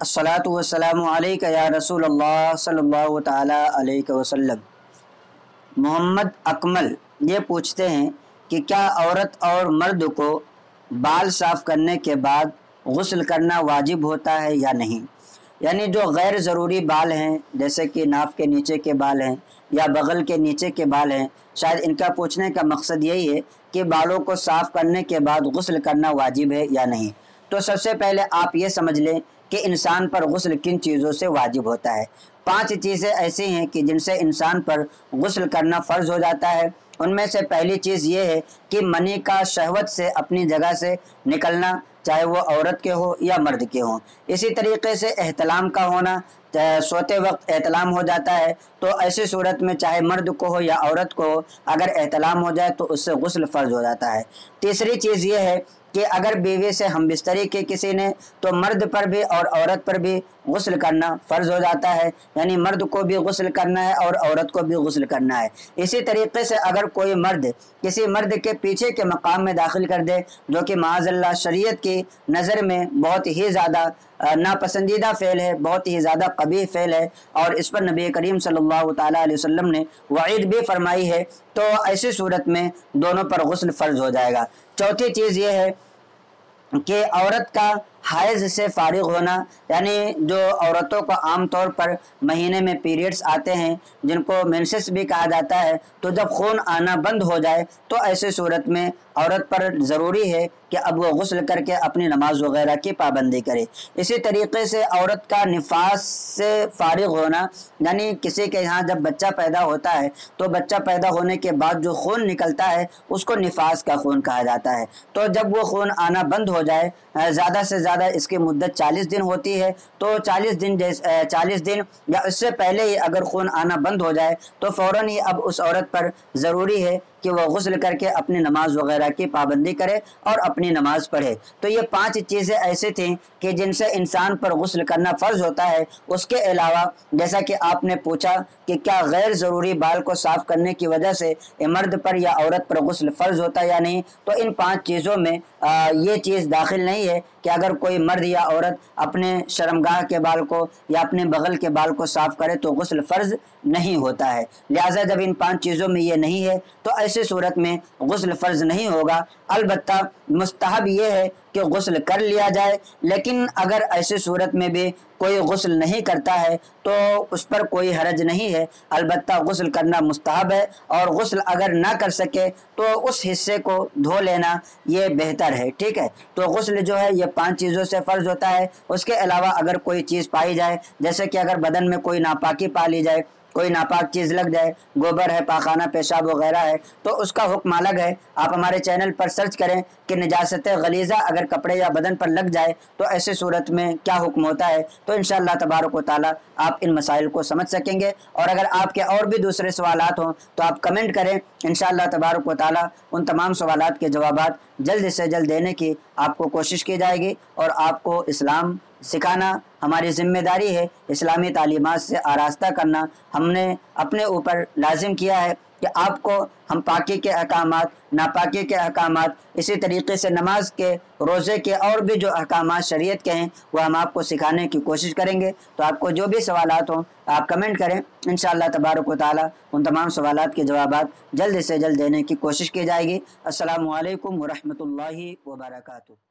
अस्सलातु वस्सलामु अलैका या रसूल अल्लाह सल्लल्लाहु ताला अलैहि वसल्लम। मोहम्मद अकमल ये पूछते हैं कि क्या औरत और मर्द को बाल साफ़ करने के बाद गुस्ल करना वाजिब होता है या नहीं। यानी जो गैर ज़रूरी बाल हैं, जैसे कि नाक के नीचे के बाल हैं या बगल के नीचे के बाल हैं, शायद इनका पूछने का मकसद यही है कि बालों को साफ़ करने के बाद गुस्ल करना वाजिब है या नहीं। तो सबसे पहले आप ये समझ लें कि इंसान पर गुस्ल किन चीज़ों से वाजिब होता है। 5 चीज़ें ऐसी हैं कि जिनसे इंसान पर गुस्ल करना फ़र्ज़ हो जाता है। उनमें से पहली चीज़ ये है कि मनी का शहवत से अपनी जगह से निकलना, चाहे वो औरत के हो या मर्द के हो। इसी तरीके से एहतलाम का होना, सोते वक्त एहतलाम हो जाता है, तो ऐसी सूरत में चाहे मर्द को हो या औरत को हो, अगर एहतलाम हो जाए तो उससे गुस्ल फ़र्ज़ हो जाता है। तीसरी चीज़ ये है कि अगर बीवी से हमबिस्तरी की किसी ने, तो मर्द पर भी और औरत पर भी गुस्ल करना फ़र्ज़ हो जाता है। यानी मर्द को भी गुस्ल करना है और औरत को भी गुस्ल करना है। इसी तरीके से अगर कोई मर्द किसी मर्द के पीछे के मकाम में दाखिल कर दे, जो कि माअज़ल्लाह शरीयत की नज़र में बहुत ही ज़्यादा नापसंदीदा फ़ेल है, बहुत ही ज़्यादा कबीह फ़ेल है, और इस पर नबी करीम सल्लल्लाहु ताला अलैहि वसल्लम ने वईद भी फरमाई है, तो ऐसी सूरत में दोनों पर गुस्ल फ़र्ज़ हो जाएगा। चौथी चीज़ ये है कि औरत का हाइज़ से फारिग होना, यानी जो औरतों को आम तौर पर महीने में पीरियड्स आते हैं, जिनको मेंसेस भी कहा जाता है, तो जब खून आना बंद हो जाए तो ऐसी सूरत में औरत पर ज़रूरी है कि अब वो गुस्ल करके अपनी नमाज वगैरह की पाबंदी करे। इसी तरीके से औरत का निफास से फारिग होना, यानी किसी के यहाँ जब बच्चा पैदा होता है तो बच्चा पैदा होने के बाद जो खून निकलता है उसको निफास का खून कहा जाता है। तो जब वो खून आना बंद हो जाए, ज़्यादा से ज़्यादा इसकी मुद्दत 40 दिन होती है, तो 40 दिन या इससे पहले ही अगर खून आना बंद हो जाए तो फ़ौरन ही अब उस औरत पर ज़रूरी है कि वह गुस्ल करके अपनी नमाज वगैरह की पाबंदी करे और अपनी नमाज पढ़े। तो ये 5 चीज़ें ऐसी थीं कि जिनसे इंसान पर गुस्ल करना फ़र्ज़ होता है। उसके अलावा जैसा कि आपने पूछा कि क्या गैर ज़रूरी बाल को साफ़ करने की वजह से मर्द पर या औरत पर गुस्ल फ़र्ज़ होता है या नहीं, तो इन 5 चीज़ों में ये चीज़ दाखिल नहीं है कि अगर कोई मर्द या औरत अपने शर्मगाह के बाल को या अपने बगल के बाल को साफ़ करे तो गुस्ल फ़र्ज़ नहीं होता है। लिहाजा जब इन 5 चीज़ों में ये नहीं है तो ऐसी सूरत में गुस्ल फ़र्ज़ नहीं होगा। अलबत्ता मुस्तहब ये है कि गुस्ल कर लिया जाए, लेकिन अगर ऐसी सूरत में भी कोई गुस्ल नहीं करता है तो उस पर कोई हरज नहीं है। अलबत्ता गुस्ल करना मुस्तहब है, और गुस्ल अगर ना कर सके तो उस हिस्से को धो लेना ये बेहतर है। ठीक है, तो गुस्ल जो है ये 5 चीज़ों से फ़र्ज़ होता है। उसके अलावा अगर कोई चीज़ पाई जाए, जैसे कि अगर बदन में कोई नापाकी पा ली जाए, कोई नापाक चीज़ लग जाए, गोबर है, पाखाना पेशाब वगैरह है, तो उसका हुक्म अलग है। आप हमारे चैनल पर सर्च करें कि निजासत गलीज़ा अगर कपड़े या बदन पर लग जाए तो ऐसी सूरत में क्या हुक्म होता है, तो इंशाअल्लाह तबारक व तआला आप इन मसाइल को समझ सकेंगे। और अगर आपके और भी दूसरे सवालात हों तो आप कमेंट करें, इंशाअल्लाह तबारक व तआला उन तमाम सवालात के जवाबात जल्द से जल्द देने की आपको कोशिश की जाएगी। और आपको इस्लाम सिखाना हमारी ज़िम्मेदारी है, इस्लामी तालीमात से आरास्ता करना हमने अपने ऊपर लाजिम किया है कि आपको हम पाकी के अहकामात, नापाकी के अहकामात, इसी तरीके से नमाज के, रोज़े के और भी जो अहकामात शरीयत के हैं वो हम आपको सिखाने की कोशिश करेंगे। तो आपको जो भी सवालात हों आप कमेंट करें, इंशाअल्लाह तबारक व तआला उन तमाम सवालात के जवाबात जल्द से जल्द देने की कोशिश की जाएगी। अस्सलामु अलैकुम व रहमतुल्लाहि व बरकातुहू।